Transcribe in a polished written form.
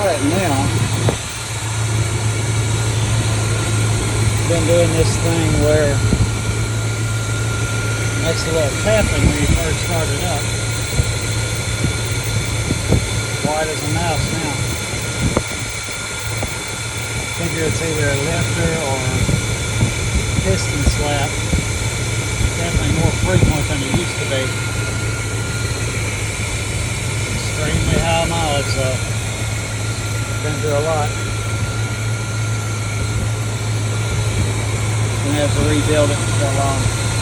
got it now. Been doing this thing where it makes a little tapping when you first start it up. White as a mouse now. I figure it's either a lifter or piston slap. Definitely more frequent than it used to be. Extremely high mileage though. Been through a lot. Gonna have to rebuild it for long.